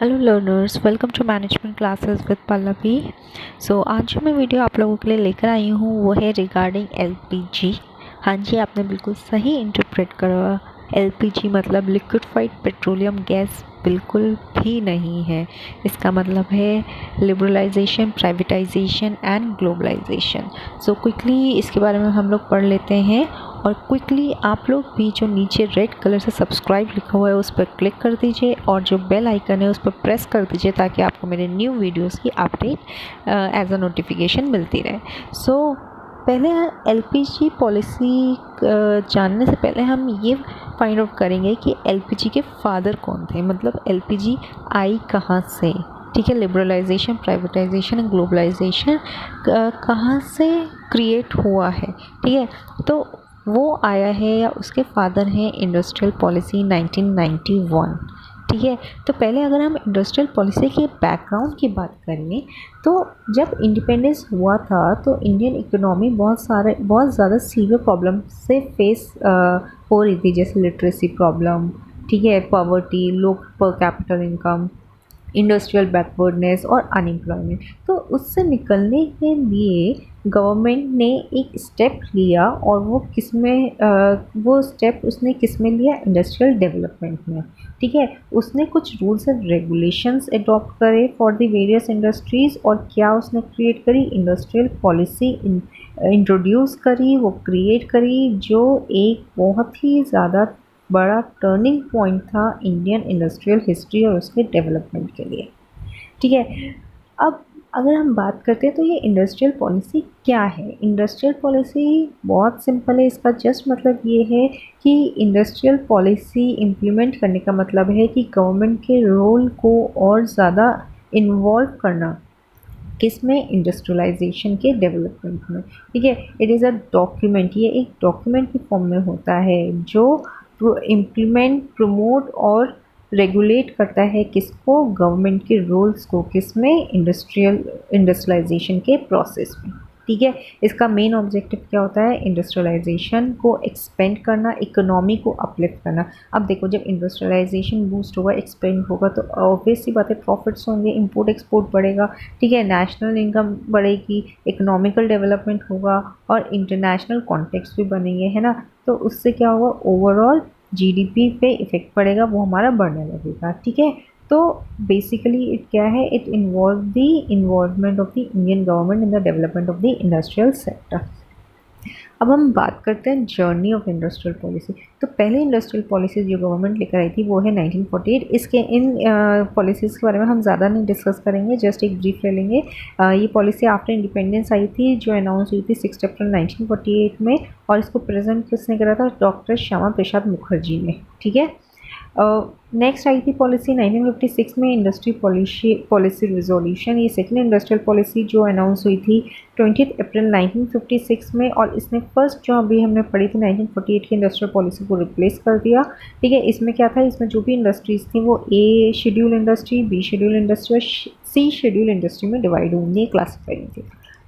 Hello learners, welcome to management classes with Pallavi. So आज जो मैं वीडियो आप लोगों के लिए लेकर आई हूँ वो है रिगार्डिंग एलपीजी। हाँ जी, आपने बिल्कुल सही इंटरप्रेट करा। एलपीजी मतलब लिक्विफाइड पेट्रोलियम गैस बिल्कुल भी नहीं है। इसका मतलब है liberalisation, privatisation and globalisation. So quickly इसके बारे में हम लोग पढ़ लेते हैं और क्विकली आप लोग भी जो नीचे रेड कलर से सब्सक्राइब लिखा हुआ है उस पर क्लिक कर दीजिए और जो बेल आइकन है उस पर प्रेस कर दीजिए ताकि आपको मेरे न्यू वीडियोस की अपडेट एज अ नोटिफिकेशन मिलती रहे। सो पहले एलपीजी पॉलिसी जानने से पहले हम ये फाइंड आउट करेंगे कि एलपीजी के फादर कौन थे, मतलब एलपीजी आई कहाँ से। ठीक है, लिबरलाइजेशन, प्राइवेटाइजेशन एंड ग्लोबलाइजेशन कहाँ से क्रिएट हुआ है। ठीक है, तो वो आया है या उसके फादर हैं इंडस्ट्रियल पॉलिसी 1991। ठीक है, तो पहले अगर हम इंडस्ट्रियल पॉलिसी के बैकग्राउंड की बात करें तो जब इंडिपेंडेंस हुआ था तो इंडियन इकोनॉमी बहुत ज़्यादा सीवियर प्रॉब्लम से फेस हो रही थी, जैसे लिटरेसी प्रॉब्लम, ठीक है, पॉवर्टी, लो पर कैपिटल इनकम, इंडस्ट्रियल बैकवर्डनेस और अनएम्प्लॉयमेंट। तो उससे निकलने के लिए गवर्नमेंट ने एक स्टेप लिया और वो स्टेप उसने किस में लिया, इंडस्ट्रियल डेवलपमेंट में। ठीक है, उसने कुछ रूल्स एंड रेगुलेशंस अडॉप्ट करे फॉर द वेरियस इंडस्ट्रीज़ और क्या उसने क्रिएट करी, इंडस्ट्रियल पॉलिसी इंट्रोड्यूस करी, वो क्रिएट करी, जो एक बहुत ही ज़्यादा बड़ा टर्निंग पॉइंट था इंडियन इंडस्ट्रियल हिस्ट्री और उसके डेवलपमेंट के लिए। ठीक है, अब अगर हम बात करते हैं तो ये इंडस्ट्रियल पॉलिसी क्या है। इंडस्ट्रियल पॉलिसी बहुत सिंपल है, इसका जस्ट मतलब ये है कि इंडस्ट्रियल पॉलिसी इम्प्लीमेंट करने का मतलब है कि गवर्नमेंट के रोल को और ज़्यादा इन्वॉल्व करना किसमें, इंडस्ट्रियलाइजेशन के डेवलपमेंट में। ठीक है, इट इज़ अ डॉक्यूमेंट, ये एक डॉक्यूमेंट की फॉर्म में होता है जो इम्प्लीमेंट, प्रमोट और रेगुलेट करता है किसको, गवर्नमेंट के रोल्स को, किसमें, इंडस्ट्रियलाइजेशन के प्रोसेस में। ठीक है, इसका मेन ऑब्जेक्टिव क्या होता है, इंडस्ट्रियलाइजेशन को एक्सपेंड करना, इकोनॉमी को अपलिफ्ट करना। अब देखो, जब इंडस्ट्रियलाइजेशन बूस्ट होगा, एक्सपेंड होगा तो ऑब्वियस सी बात है, प्रॉफिट्स होंगे, इंपोर्ट एक्सपोर्ट बढ़ेगा। ठीक है, नेशनल इनकम बढ़ेगी, इकोनॉमिकल डेवलपमेंट होगा और इंटरनेशनल कॉन्टेक्स्ट भी बनेंगे, है ना। तो उससे क्या होगा, ओवरऑल जीडीपी पे इफेक्ट पड़ेगा, वो हमारा बढ़ने लगेगा। ठीक है, तो बेसिकली इट क्या है, it involve the involvement of the Indian government in the development of the industrial sector. अब हम बात करते हैं जर्नी ऑफ इंडस्ट्रियल पॉलिसी। तो पहले इंडस्ट्रियल पॉलिसी जो गवर्नमेंट लेकर आई थी वो है 1948। इसके इन पॉलिसीज़ के बारे में हम ज़्यादा नहीं डिस्कस करेंगे, जस्ट एक ब्रीफ ले लेंगे। ये पॉलिसी आफ्टर इंडिपेंडेंस आई थी, जो अनाउंस हुई थी 6 अप्रैल 1948 में, और इसको प्रेजेंट किसने करा था, डॉक्टर श्यामा प्रसाद मुखर्जी ने। ठीक है, नेक्स्ट आई थी पॉलिसी 1956 में, इंडस्ट्री पॉलिसी रिजोल्यूशन। ये सेकेंड इंडस्ट्रियल पॉलिसी जो अनाउंस हुई थी 20 अप्रैल 1956 में, और इसने फर्स्ट जो अभी हमने पढ़ी थी 1948 की इंडस्ट्रियल पॉलिसी को रिप्लेस कर दिया। ठीक है, इसमें क्या था, इसमें जो भी इंडस्ट्रीज़ थी वो A schedule industry, B schedule industry और सी शेड्यूल इंडस्ट्री में डिवाइड होंगी, क्लासीफाइड थी।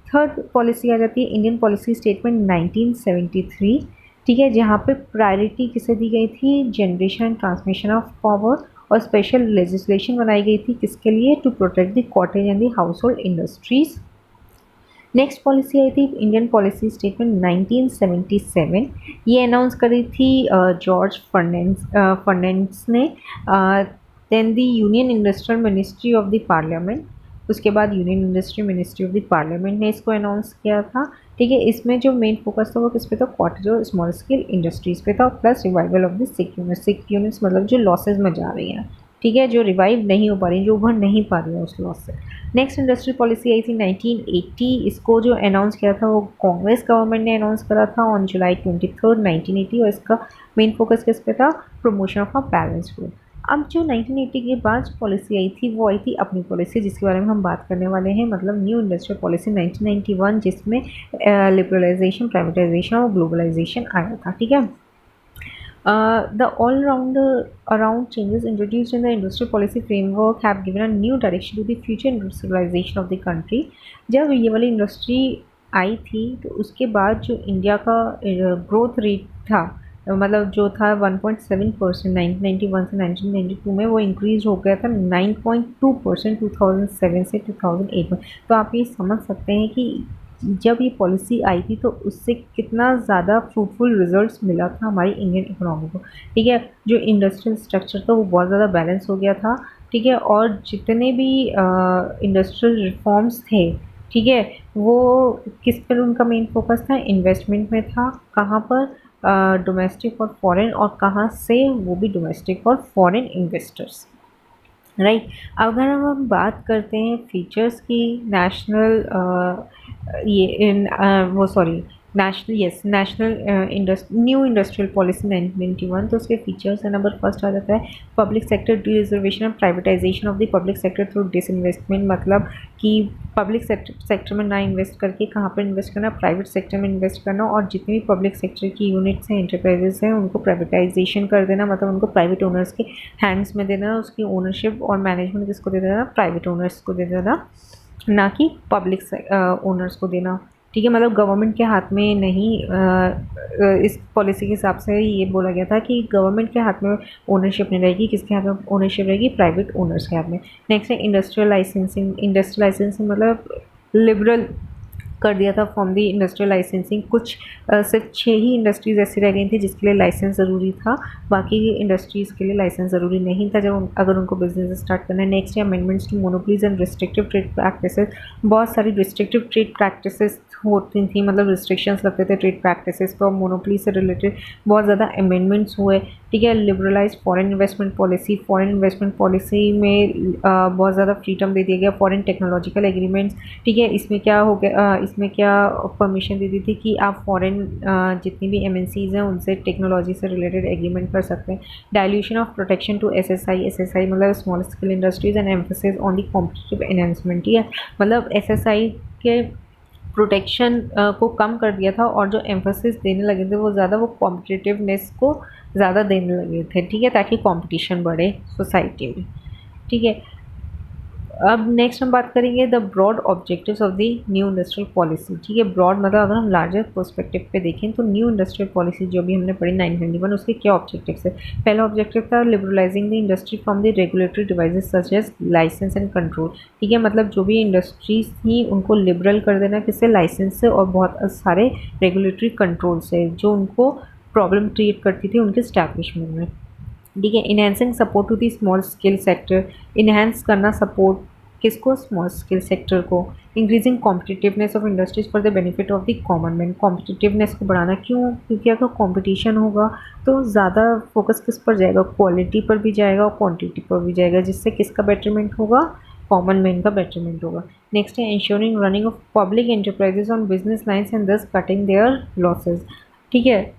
थर्ड पॉलिसी आ जाती है इंडियन पॉलिसी स्टेटमेंट 1973। ठीक है, जहाँ पे प्रायोरिटी किसे दी गई थी, generation and transmission of power, और स्पेशल लेजिस्लेशन बनाई गई थी किसके लिए, to protect the cottage and the household industries. Next policy आई थी इंडियन पॉलिसी स्टेटमेंट 1977। ये अनाउंस करी थी जॉर्ज फर्नांडिस ने। Then the union industrial ministry of the parliament, उसके बाद union industry ministry of the parliament ने इसको अनाउंस किया था। ठीक है, इसमें जो मेन फोकस था वो किस पे था, कॉटेज और स्मॉल स्केल इंडस्ट्रीज़ पे था, plus revival of the sick units, मतलब जो लॉसेज में जा रही हैं। ठीक है, जो रिवाइव नहीं हो पा रही, जो उभर नहीं पा रही है उस लॉस से। नेक्स्ट इंडस्ट्रियल पॉलिसी आई थी 1980। इसको जो अनाउंस किया था वो कांग्रेस गवर्नमेंट ने अनाउंस करा था ऑन जुलाई 23, 1980, और इसका मेन फोकस किस पे था, promotion of a balance rule. अब जो 1980 के बाद पॉलिसी आई थी वो आई थी अपनी पॉलिसी, जिसके बारे में हम बात करने वाले हैं, मतलब न्यू इंडस्ट्रियल पॉलिसी 1991, जिसमें लिबरलाइजेशन, प्राइवेटाइजेशन और ग्लोबलाइजेशन आया था। ठीक है, the all-around changes introduced in the industrial policy framework have given a new direction to the future industrialization of the country। जब ये वाली इंडस्ट्री आई थी तो उसके बाद जो इंडिया का ग्रोथ रेट था, मतलब जो था 1.7% 1991 से 1992 में, वो इंक्रीज हो गया था 9.2% 2007 से 2008 में। तो आप ये समझ सकते हैं कि जब ये पॉलिसी आई थी तो उससे कितना ज़्यादा फ्रूटफुल रिजल्ट्स मिला था हमारी इंडियन इकोनॉमी को। ठीक है, जो इंडस्ट्रियल स्ट्रक्चर था वो बहुत ज़्यादा बैलेंस हो गया था। ठीक है, और जितने भी इंडस्ट्रियल रिफॉर्म्स थे, ठीक है, वो किस पर उनका मेन फोकस था, इन्वेस्टमेंट में था। कहाँ पर, डोमेस्टिक और फॉरेन, और कहाँ से, वो भी डोमेस्टिक और फॉरेन इन्वेस्टर्स। राइट। अगर हम बात करते हैं फीचर्स की, नेशनल ये इन वो sorry national new industrial policy 1991, तो उसके फीचर्स है, नंबर फर्स्ट आ जाता है पब्लिक सेक्टर डी रिजर्वेशन और privatisation of the public sector through disinvestment. मतलब कि पब्लिक सेक्टर में ना इन्वेस्ट करके कहाँ पर इन्वेस्ट करना, प्राइवेट सेक्टर में इन्वेस्ट करना, और जितने भी पब्लिक सेक्टर की यूनिट्स हैं, एंटरप्राइजेस हैं, उनको प्राइवेटाइजेशन कर देना, मतलब उनको प्राइवेट ओनर्स के हैंड्स में देना, उसकी ओनरशिप और मैनेजमेंट किसको दे देना, प्राइवेट ओनर्स को दे देना, ना कि पब्लिक ओनर्स को देना। ठीक है, मतलब गवर्नमेंट के हाथ में नहीं। इस पॉलिसी के हिसाब से ये बोला गया था कि गवर्नमेंट के हाथ में ओनरशिप नहीं रहेगी, किसके हाथ में ओनरशिप रहेगी, प्राइवेट ओनर्स के हाथ में। नेक्स्ट है इंडस्ट्रियल लाइसेंसिंग। इंडस्ट्रियल लाइसेंसिंग मतलब लिबरल कर दिया था फ्रॉम दी इंडस्ट्रियल लाइसेंसिंग। कुछ सिर्फ 6 ही इंडस्ट्रीज़ ऐसी रह गई थी जिसके लिए लाइसेंस ज़रूरी था, बाकी इंडस्ट्रीज़ के लिए लाइसेंस ज़रूरी नहीं था जब अगर उनको बिजनेस स्टार्ट करना है। नेक्स्ट है amendments to monopolies and restrictive trade practices. बहुत सारी रिस्ट्रिक्टिव ट्रेड प्रैक्टिसेस होती थी, मतलब रिस्ट्रिक्शंस लगते थे ट्रेड प्रैक्टिसेस पर, मोनोपोली से रिलेटेड बहुत ज़्यादा अमेंडमेंट्स हुए। ठीक है, liberalise foreign investment policy. Foreign investment policy में बहुत ज़्यादा फ्रीडम दे दिया गया। Foreign technological agreements. ठीक है, इसमें क्या हो गया, इसमें क्या परमिशन दे दी थी कि आप फॉरेन जितनी भी एमएनसीज़ हैं उनसे टेक्नोलॉजी से रिलेटेड एग्रीमेंट कर सकते हैं। Dilution of protection to SSI. SSI मतलब small scale industries and emphasis on the competitive enhancement. ठीक है, मतलब एसएसआई के प्रोटेक्शन को कम कर दिया था, और जो एम्फेसिस देने लगे थे वो ज़्यादा वो कॉम्पिटिटिवनेस को ज़्यादा देने लगे थे। ठीक है, ताकि कंपटीशन बढ़े सोसाइटी में। ठीक है, अब नेक्स्ट हम बात करेंगे the broad objectives of the new industrial policy. ठीक है, ब्रॉड मतलब अगर हम लार्जर पर्सपेक्टिव पे देखें तो न्यू इंडस्ट्रियल पॉलिसी जो भी हमने पढ़ी 991, उसके क्या ऑब्जेक्टिव्स है। पहला ऑब्जेक्टिव था liberalising the industry from the regulatory devices such as licence and control. ठीक है, मतलब जो भी इंडस्ट्रीज थी उनको लिबरल कर देना, किससे, लाइसेंस से और बहुत सारे रेगुलेटरी कंट्रोल से जो उनको प्रॉब्लम क्रिएट करती थी उनके स्टैब्लिशमेंट में। ठीक है, enhancing support to the small scale sector. Enhance करना सपोर्ट किसको, स्मॉल स्केल सेक्टर को। Increasing competitiveness of industries for the benefit of the common man. Competitiveness को बढ़ाना, क्यों, क्योंकि अगर कॉम्पिटिशन होगा तो ज़्यादा फोकस किस पर जाएगा, क्वालिटी पर भी जाएगा और क्वांटिटी पर भी जाएगा, जिससे किसका बेटरमेंट होगा, कॉमन मैन का बेटरमेंट होगा। नेक्स्ट है ensuring running of public enterprises on business lines and दस कटिंग देयर लॉसेज। ठीक है,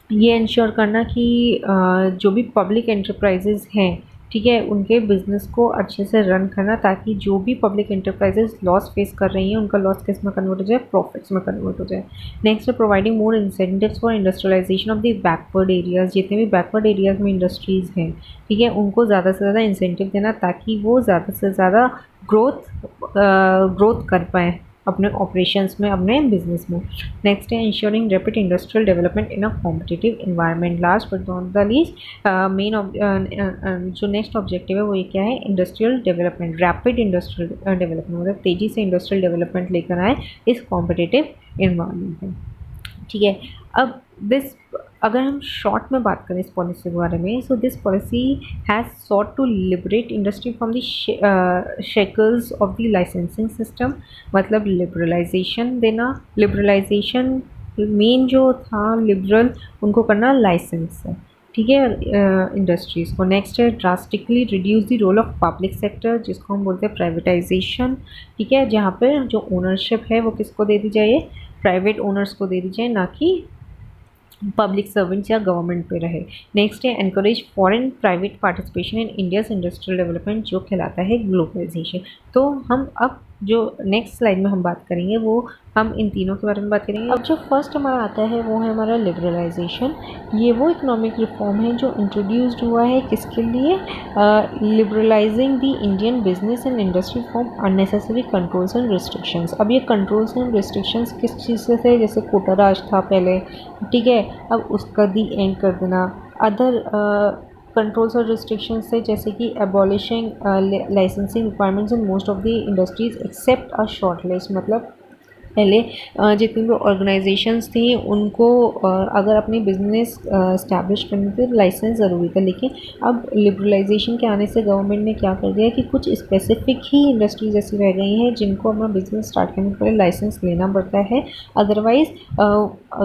ये इंश्योर करना कि जो भी पब्लिक एंटरप्राइजेज़ हैं, ठीक है, उनके बिज़नेस को अच्छे से रन करना, ताकि जो भी पब्लिक एंटरप्राइजेज़ लॉस फेस कर रही हैं उनका लॉस किस में कन्वर्ट हो जाए, प्रॉफिट्स में कन्वर्ट हो जाए। नेक्स्ट है providing more incentives for industrialisation of the backward areas. जितने भी बैकवर्ड एरियाज़ में इंडस्ट्रीज़ हैं, ठीक है, उनको ज़्यादा से ज़्यादा इंसेंटिव देना ताकि वो ज़्यादा से ज़्यादा ग्रोथ कर पाएँ अपने ऑपरेशंस में, अपने बिजनेस में। नेक्स्ट है ensuring rapid industrial development in a competitive environment. Last but not the least main जो नेक्स्ट ऑब्जेक्टिव है वो ये क्या है, industrial development. Rapid industrial development मतलब तेज़ी से इंडस्ट्रियल डेवलपमेंट लेकर आए इस कॉम्पिटिटिव इन्वायरमेंट में। ठीक है, अब अगर हम शॉर्ट में बात करें इस पॉलिसी के बारे में, so this policy has sought to liberate industry from the shackles of the licensing system. मतलब लिबरलाइजेशन देना। लिबरलाइजेशन मेन जो था लिबरल उनको करना लाइसेंस से। ठीक है, इंडस्ट्रीज़ को। नेक्स्ट है drastically reduce the role of public sector, जिसको हम बोलते हैं प्राइवेटाइजेशन। ठीक है, जहाँ पर जो ओनरशिप है वो किसको दे दी जाए, प्राइवेट ओनर्स को दे दी जाए, ना कि पब्लिक सर्वेंट्स या गवर्नमेंट पे रहे। नेक्स्ट है encourage foreign private participation in India's industrial development, जो कहलाता है ग्लोबलाइजेशन। तो हम अब जो नेक्स्ट स्लाइड में हम बात करेंगे वो हम इन तीनों के बारे में बात करेंगे। अब जो फर्स्ट हमारा आता है वो है हमारा लिबरलाइजेशन। ये वो इकोनॉमिक रिफॉर्म है जो इंट्रोड्यूस्ड हुआ है किसके लिए, liberalising the Indian business and industry from unnecessary controls and restrictions. अब ये कंट्रोल्स एंड रिस्ट्रिक्शंस किस चीज़ से थे, जैसे कोटा राज था पहले, ठीक है, अब उसका दी एंड कर देना। अदर कंट्रोल्स और रिस्ट्रिक्शंस से जैसे कि abolishing licensing requirements in most of the industries except a short list. मतलब पहले जितनी भी ऑर्गेनाइजेशंस थी उनको अगर अपनी बिजनेस इस्टेब्लिश करने के लाइसेंस ज़रूरी था, लेकिन अब लिबरलाइजेशन के आने से गवर्नमेंट ने क्या कर दिया कि कुछ स्पेसिफिक ही इंडस्ट्रीज ऐसी रह गई हैं जिनको अपना बिजनेस स्टार्ट करने के पहले लाइसेंस लेना पड़ता है। अदरवाइज़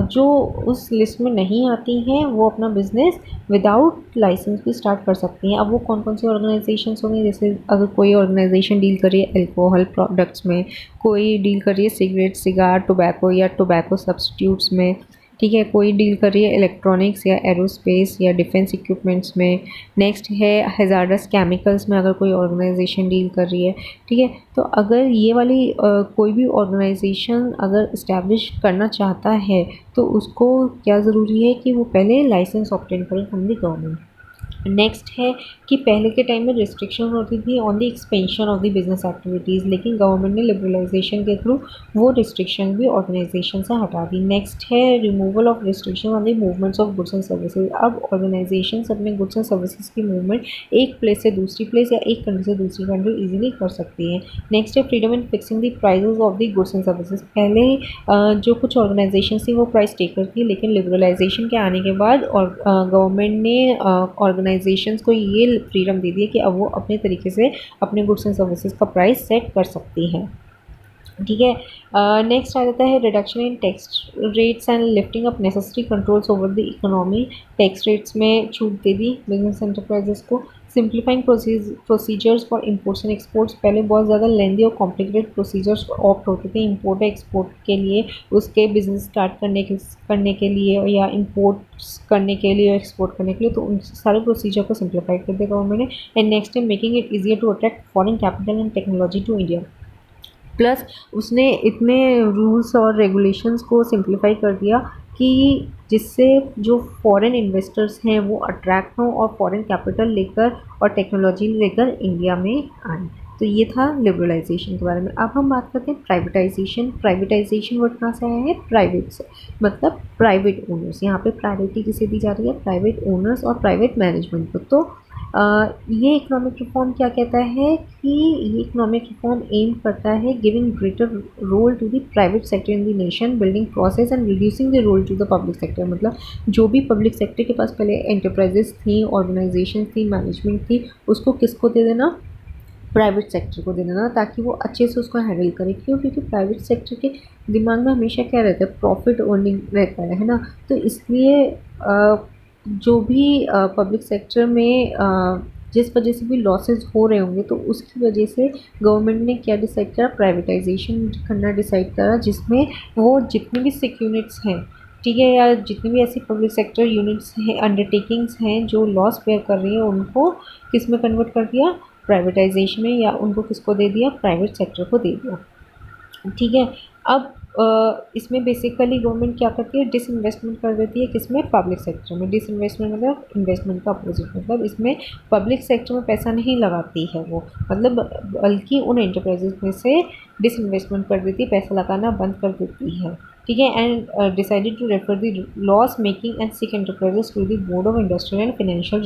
जो उस लिस्ट में नहीं आती हैं वो अपना बिजनेस विदाउट लाइसेंस भी स्टार्ट कर सकती हैं। अब वो कौन कौन सी ऑर्गेनाइजेशंस होंगी, जैसे अगर कोई ऑर्गेनाइजेशन डील कर रही है अल्कोहल प्रोडक्ट्स में, कोई डील कर रही है सिगरेट सिगार टोबैको या टोबैको सब्स्टिट्यूट्स में, ठीक है, कोई डील कर रही है इलेक्ट्रॉनिक्स या एरोस्पेस या डिफेंस इक्विपमेंट्स में। नेक्स्ट है हैज़ार्डस केमिकल्स में अगर कोई ऑर्गेनाइजेशन डील कर रही है, ठीक है। तो अगर ये वाली कोई भी ऑर्गेनाइजेशन अगर इस्टेब्लिश करना चाहता है तो उसको क्या ज़रूरी है कि वो पहले लाइसेंस ऑब्टेन करे फ्रॉम द गवर्नमेंट। नेक्स्ट है कि पहले के टाइम में रिस्ट्रिक्शन होती थी on the expansion of the business activities, लेकिन गवर्नमेंट ने लिबरलाइजेशन के थ्रू वो रिस्ट्रिक्शन भी ऑर्गेनाइजेशन से हटा दी। नेक्स्ट है removal of restriction on the movements of goods and services. अब ऑर्गेनाइजेशन अपने गुड्स एंड सर्विसेज की मूवमेंट एक प्लेस से दूसरी प्लेस या एक कंट्री से दूसरी कंट्री ईजिली कर सकती है। नेक्स्ट है freedom in fixing the prices of the goods and services. पहले जो कुछ ऑर्गेनाइजेशन थी वो प्राइस टेकर थी, लेकिन लिबरलाइजेशन के आने के बाद और गवर्नमेंट ने ऑर्गेनाइजेशंस को ये फ्रीडम दे दी है कि अब वो अपने तरीके से अपने गुड्स एंड सर्विसेज का प्राइस सेट कर सकती हैं, ठीक है। नेक्स्ट आ जाता है reduction in tax rates and lifting up necessary controls over the economy. Tax rates में छूट दे दी बिजनेस एंटरप्राइजेस को। Simplifying procedures for imports and exports. पहले बहुत ज़्यादा लेंदी और कॉम्प्लिकेटेड प्रोसीजर्स ऑप्ट होते थे इंपोर्ट एक्सपोर्ट के लिए, उसके बिजनेस स्टार्ट करने के लिए या इंपोर्ट्स करने के लिए, एक्सपोर्ट करने के लिए, तो उन सारे प्रोसीजर को सिंप्लीफाई कर दिया गवर्नमेंट ने। And next is making it easier to attract foreign capital and technology to India. Plus उसने इतने रूल्स और रेगुलेशंस को सिंप्लीफाई कर दिया कि जिससे जो फॉरेन इन्वेस्टर्स हैं वो अट्रैक्ट हों और फॉरेन कैपिटल लेकर और टेक्नोलॉजी लेकर इंडिया में आए। तो ये था लिबरलाइजेशन के बारे में। अब हम बात करते हैं प्राइवेटाइजेशन। प्राइवेटाइजेशन वर्ड कहाँ से आया है, प्राइवेट से, मतलब प्राइवेट ओनर्स। यहाँ पे प्रायोरिटी किसे दी जा रही है, प्राइवेट ओनर्स और प्राइवेट मैनेजमेंट को। तो ये इकोनॉमिक रिफॉर्म क्या कहता है कि ये इकोनॉमिक रिफॉर्म एम करता है giving greater role to the private sector in the nation, building process and reducing the role to the public sector. मतलब जो भी पब्लिक सेक्टर के पास पहले एंटरप्राइजेस थी, ऑर्गेनाइजेशन थी, मैनेजमेंट थी, उसको किसको दे देना, प्राइवेट सेक्टर को दे देना, ताकि वो अच्छे से उसको हैंडल करे। क्यों, क्योंकि प्राइवेट सेक्टर के दिमाग में हमेशा क्या रहता है, प्रॉफिट अर्निंग रहता है ना। तो इसलिए जो भी पब्लिक सेक्टर में जिस वजह से भी लॉसेस हो रहे होंगे तो उसकी वजह से गवर्नमेंट ने क्या डिसाइड करा, प्राइवेटाइजेशन करना डिसाइड करा, जिसमें वो जितनी भी सिक यूनिट्स हैं, ठीक है, या जितनी भी ऐसी पब्लिक सेक्टर यूनिट्स हैं, अंडरटेकिंग्स हैं जो लॉस बेयर कर रही हैं, उनको किस में कन्वर्ट कर दिया, प्राइवेटाइजेशन में, या उनको किसको दे दिया, प्राइवेट सेक्टर को दे दिया, ठीक है। अब इसमें बेसिकली गवर्नमेंट क्या करती है, डिसइन्वेस्टमेंट कर देती है, किसमें, पब्लिक सेक्टर में। डिसइन्वेस्टमेंट मतलब इन्वेस्टमेंट का अपोजिट, मतलब इसमें पब्लिक सेक्टर में पैसा नहीं लगाती है वो, मतलब बल्कि उन एंटरप्राइजेज में से डिसइन्वेस्टमेंट कर देती है, पैसा लगाना बंद कर देती है, ठीक है। And decided to refer the loss making and sick enterprises to the board of industrial and financial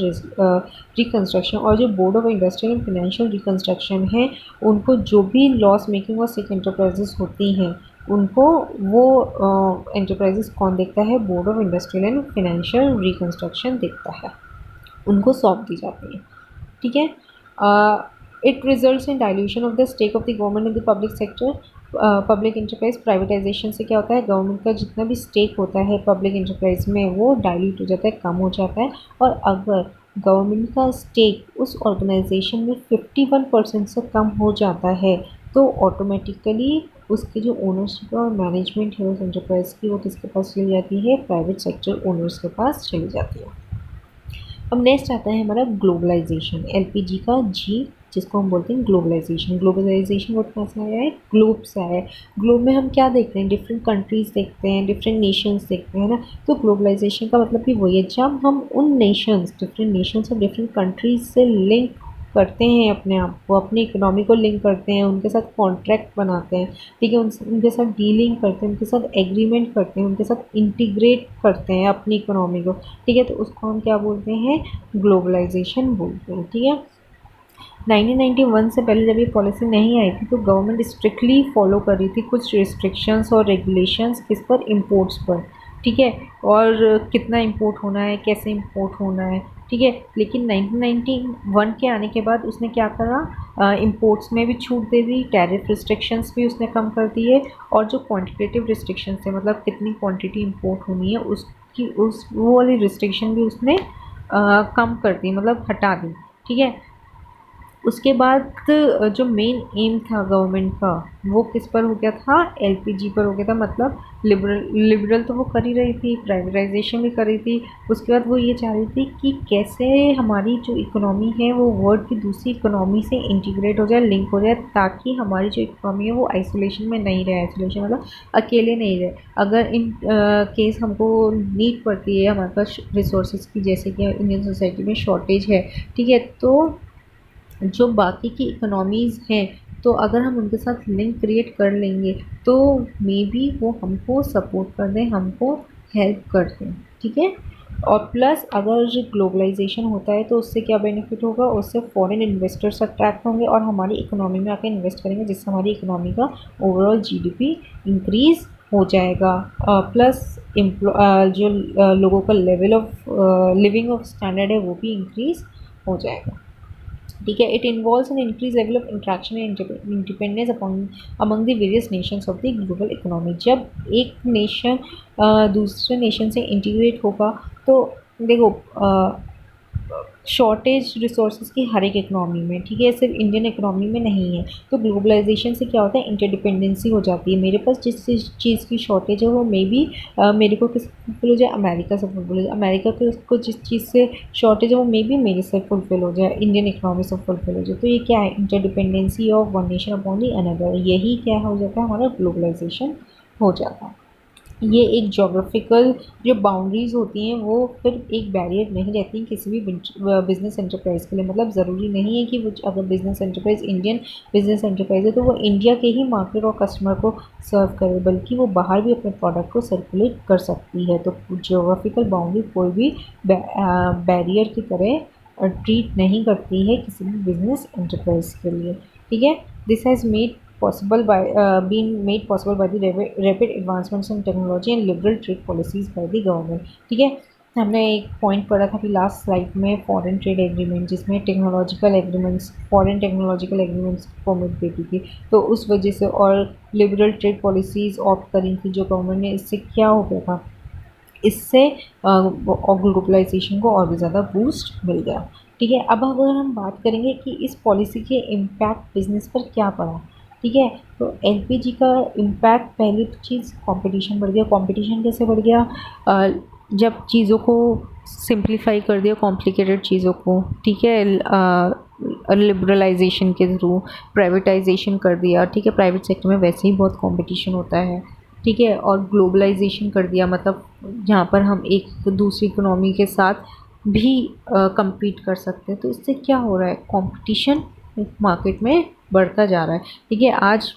reconstruction. और जो board of industrial and financial reconstruction है, उनको जो भी लॉस मेकिंग और सिक एंटरप्राइजेस होती हैं उनको वो एंटरप्राइजेस कौन देखता है, board of industrial and financial reconstruction देखता है, उनको सौंप दी जाती है, ठीक है। It results in dilution of the stake of the government in the public sector. Public enterprise privatisation से क्या होता है, गवर्नमेंट का जितना भी स्टेक होता है पब्लिक इंटरप्राइज में वो डाइल्यूट हो जाता है, कम हो जाता है। और अगर गवर्नमेंट का स्टेक उस ऑर्गेनाइजेशन में 51% से कम हो जाता है तो ऑटोमेटिकली उसकी जो ओनरशिप और मैनेजमेंट है उस एंटरप्राइज की, वो किसके पास चली जाती है, प्राइवेट सेक्टर ओनर्स के पास चली जाती है। अब नेक्स्ट आता है हमारा ग्लोबलाइजेशन, एलपीजी का जी जिसको हम बोलते हैं ग्लोबलाइजेशन। ग्लोबलाइजेशन वर्ड कहाँ से आया है? ग्लोब से आया है। ग्लोब में हम क्या देखते हैं? डिफरेंट कंट्रीज़ देखते हैं, डिफरेंट नेशंस देखते हैं ना। तो ग्लोबलाइजेशन का मतलब भी वही है, जब हम उन नेशंस, डिफरेंट नेशंस और डिफरेंट कंट्रीज से लिंक करते हैं अपने आप को, अपनी इकोनॉमी को लिंक करते हैं, उनके साथ कॉन्ट्रैक्ट बनाते हैं, ठीक है, उनके साथ डीलिंग करते हैं, उनके साथ एग्रीमेंट करते हैं, उनके साथ इंटीग्रेट करते हैं अपनी इकोनॉमी को, ठीक है, तो उसको हम क्या बोलते हैं? ग्लोबलाइजेशन बोलते हैं, ठीक है। 1991 से पहले जब ये पॉलिसी नहीं आई थी तो गवर्नमेंट स्ट्रिक्टली फॉलो कर रही थी कुछ रिस्ट्रिक्शंस और रेगुलेशंस किस पर? इम्पोर्ट्स पर, ठीक है, और कितना इंपोर्ट होना है, कैसे इंपोर्ट होना है, ठीक है। लेकिन 1991 के आने के बाद उसने क्या करा? इंपोर्ट्स में भी छूट दे दी, टैरिफ रिस्ट्रिक्शंस भी उसने कम कर दिए, और जो क्वांटिटेटिव रिस्ट्रिक्शंस थे, मतलब कितनी क्वांटिटी इंपोर्ट होनी है उसकी, उस वो वाली रिस्ट्रिक्शन भी उसने कम कर दी, मतलब हटा दी, ठीक है। उसके बाद जो मेन एम था गवर्नमेंट का वो किस पर हो गया था? एलपीजी पर हो गया था। मतलब लिबरल तो वो कर ही रही थी, प्राइवेटाइजेशन भी कर रही थी। उसके बाद वो ये चाह रही थी कि कैसे हमारी जो इकोनॉमी है वो वर्ल्ड की दूसरी इकोनॉमी से इंटीग्रेट हो जाए, लिंक हो जाए, ताकि हमारी जो इकोनॉमी है वो आइसोलेशन में नहीं रहे। आइसोलेशन मतलब अकेले नहीं रहे। अगर इन केस हमको नीड पड़ती है हमारे पास रिसोर्सेज की, जैसे कि इंडियन सोसाइटी में शॉर्टेज है, ठीक है, तो जो बाकी की इकोनॉमीज़ हैं, तो अगर हम उनके साथ लिंक क्रिएट कर लेंगे तो मे बी वो हमको सपोर्ट कर दें, हमको हेल्प कर दें, ठीक है। और प्लस अगर ग्लोबलाइजेशन होता है तो उससे क्या बेनिफिट होगा? उससे फॉरेन इन्वेस्टर्स अट्रैक्ट होंगे और हमारी इकोनॉमी में आके इन्वेस्ट करेंगे, जिससे हमारी इकोनॉमी का ओवरऑल जीडीपी इंक्रीज़ हो जाएगा। प्लस जो लोगों का level of living of standard है वो भी इंक्रीज़ हो जाएगा, ठीक है। It involves an increase level of interaction and independence among the various Nations of the global economy. जब एक नेशन दूसरे नेशन से इंटीग्रेट होगा तो देखो शॉर्टेज रिसोर्सेज की हर एक इकोनॉमी में, ठीक है, सिर्फ इंडियन इकोनॉमी में नहीं है। तो ग्लोबलाइजेशन से क्या होता है? इंटरडिपेंडेंसी हो जाती है। मेरे पास जिस चीज़ की शॉर्टेज है वो मे बी मेरे को किस फुलफिल हो जाए? अमेरिका से फुलफिल हो जाए। अमेरिका को जिस चीज़ से शॉर्टेज है वो मे बी मेरे से फुलफिल हो जाए, इंडियन इकोनॉमी से फुलफिल हो जाए। तो ये क्या है? Interdependency of one nation upon the another. यही क्या हो जाता है? हमारा ग्लोबलाइजेशन हो जाता है। ये एक जोग्राफिकल जो बाउंड्रीज़ होती हैं वो फिर एक बैरियर नहीं रहती हैं किसी भी बिज़नेस एंटरप्राइज़ के लिए। मतलब ज़रूरी नहीं है कि वो अगर business enterprise Indian business enterprise है तो वो इंडिया के ही मार्केट और कस्टमर को सर्व करे, बल्कि वो बाहर भी अपने प्रोडक्ट को सर्कुलेट कर सकती है। तो जोग्राफिकल बाउंड्री कोई भी बैरियर की तरह ट्रीट नहीं करती है किसी भी बिज़नेस एंटरप्राइज़ के लिए, ठीक है। This has made possible by been made possible by the rapid advancements in technology and liberal trade policies by the government, ठीक है। हमने एक पॉइंट पढ़ा था कि लास्ट स्लाइड में फॉरेन ट्रेड एग्रीमेंट, जिसमें technological agreements, foreign technological agreements permit देती थी, तो उस वजह से और लिबरल ट्रेड पॉलिसीज़ ऑप्ट करी थी जो गवर्नमेंट ने। इससे क्या हो गया था? इससे ग्लोबलाइजेशन को और भी ज़्यादा बूस्ट मिल गया, ठीक है। अब अगर हम बात करेंगे कि इस पॉलिसी के इम्पैक्ट बिजनेस पर क्या पड़ा, ठीक है, तो एलपीजी का इम्पैक्ट, पहली चीज़ कंपटीशन बढ़ गया। कंपटीशन कैसे बढ़ गया? जब चीज़ों को सिंप्लीफाई कर दिया, कॉम्प्लिकेटेड चीज़ों को, ठीक है, लिबरलाइजेशन के थ्रू प्राइवेटाइजेशन कर दिया, ठीक है। प्राइवेट सेक्टर में वैसे ही बहुत कंपटीशन होता है, ठीक है, और ग्लोबलाइजेशन कर दिया, मतलब जहाँ पर हम एक दूसरी इकोनॉमी के साथ भी compete कर सकते हैं। तो इससे क्या हो रहा है? कंपटीशन मार्केट में बढ़ता जा रहा है, ठीक है। आज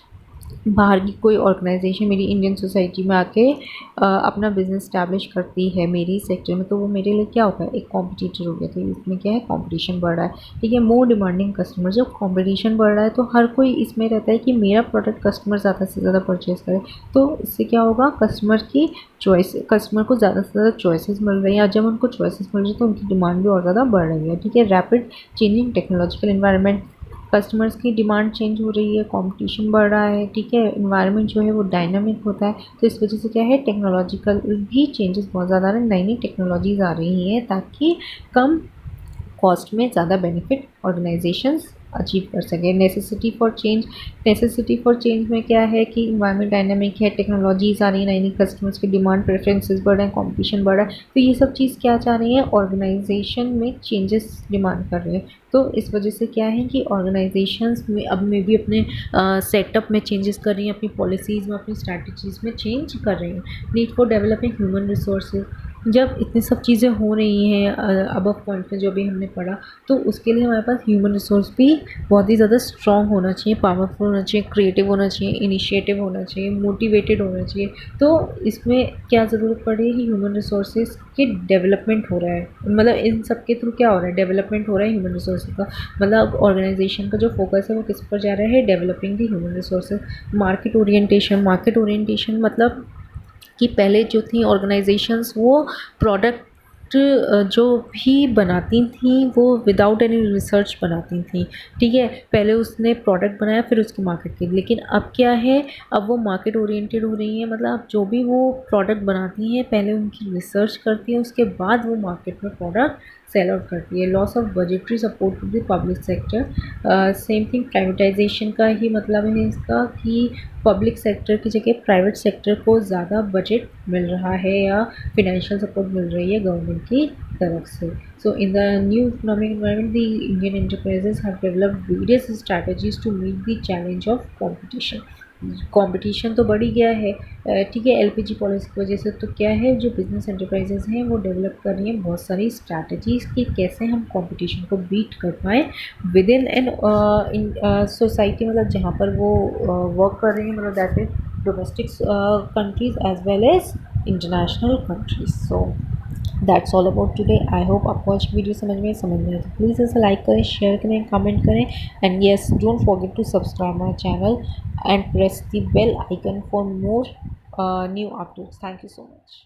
बाहर की कोई ऑर्गेनाइजेशन मेरी इंडियन सोसाइटी में आके अपना बिजनेस स्टैब्लिश करती है मेरी सेक्टर में, तो वो मेरे लिए क्या होता है? एक कॉम्पिटिटर हो गया। तो इसमें क्या है? कंपटीशन बढ़ रहा है, ठीक है। More demanding customer. जब कंपटीशन बढ़ रहा है तो हर कोई इसमें रहता है कि मेरा प्रोडक्ट कस्टमर ज़्यादा से ज़्यादा परचेज करे। तो इससे क्या होगा? कस्टमर की चॉइस, कस्टमर को ज़्यादा से ज़्यादा चॉइसेस मिल रही हैं। जब उनको चॉइसेस मिल रही है तो उनकी डिमांड भी और ज़्यादा बढ़ रही है, ठीक है। Rapid changing technological environment, customers की डिमांड चेंज हो रही है, कंपटीशन बढ़ रहा है, ठीक है। इन्वायरमेंट जो है वो डायनामिक होता है, तो इस वजह से क्या है? टेक्नोलॉजिकल भी चेंजेस बहुत ज़्यादा आ रहे हैं, नई नई टेक्नोलॉजीज़ आ रही हैं ताकि कम कॉस्ट में ज़्यादा बेनिफिट ऑर्गेनाइजेशंस अचीव कर सकें। नेसेसिटी फॉर चेंज में क्या है कि इन्वायरमेंट डायनामिक है, टेक्नोलॉजीज आ रही है, नई नई कस्टमर्स की डिमांड प्रेफरेंसेस बढ़ रहे हैं, कॉम्पिटिशन बढ़ रहा है। तो ये सब चीज़ क्या चाह रही है, ऑर्गेनाइजेशन में चेंजेस डिमांड कर रहे हैं। तो इस वजह से क्या है कि ऑर्गेनाइजेशंस में अब में भी अपने सेटअप में चेंजेस कर रही हैं, अपनी पॉलिसीज़ में, अपनी स्ट्रैटेजीज़ में चेंज कर रही हैं। Need for developing human resources, जब इतनी सब चीज़ें हो रही हैं अबव पॉइंट में जो भी हमने पढ़ा, तो उसके लिए हमारे पास ह्यूमन रिसोर्स भी बहुत ही ज़्यादा स्ट्रॉन्ग होना चाहिए, पावरफुल होना चाहिए, क्रिएटिव होना चाहिए, इनिशिएटिव होना चाहिए, मोटिवेटेड होना चाहिए। तो इसमें क्या ज़रूरत पड़ रही है कि ह्यूमन रिसोर्सेज के डेवलपमेंट हो रहा है, मतलब इन सब के थ्रू क्या हो रहा है, डेवलपमेंट हो रहा है ह्यूमन रिसोर्सेज का। मतलब ऑर्गेनाइजेशन का जो फोकस है वो किस पर जा रहा है, developing the human resources. Market orientation मतलब कि पहले जो थी ऑर्गेनाइजेशंस वो प्रोडक्ट जो भी बनाती थी वो विदाउट एनी रिसर्च बनाती थी, ठीक है। पहले उसने प्रोडक्ट बनाया फिर उसकी मार्केट की, लेकिन अब क्या है, अब वो मार्केट ओरिएंटेड हो रही है। मतलब अब जो भी वो प्रोडक्ट बनाती हैं पहले उनकी रिसर्च करती है, उसके बाद वो मार्केट में प्रोडक्ट सेल आउट करती है। Loss of budgetary support to the public sector, same thing privatisation का ही मतलब है इसका कि पब्लिक सेक्टर की जगह प्राइवेट सेक्टर को ज़्यादा बजट मिल रहा है या फिनेंशियल सपोर्ट मिल रही है गवर्नमेंट की तरफ से। So in the new economic environment the Indian enterprises have developed various strategies to meet the challenge of competition. Competition तो बढ़ ही गया है, ठीक है, एलपीजी पॉलिसी की वजह से। तो क्या है, जो बिजनेस एंटरप्राइजेज हैं वो डेवलप कर रही हैं बहुत सारी स्ट्रैटेजीज़ कि कैसे हम कंपटीशन को बीट कर पाएँ विद इन एन सोसाइटी, मतलब जहाँ पर वो वर्क कर रही हैं, मतलब that is domestic countries as well as international countries. So that's all about today. I hope आपको आज वीडियो समझ में आए तो प्लीज़ इसे लाइक करें, शेयर करें, कमेंट करें, and yes don't forget to subscribe my channel and press the bell icon for more new updates. Thank you so much.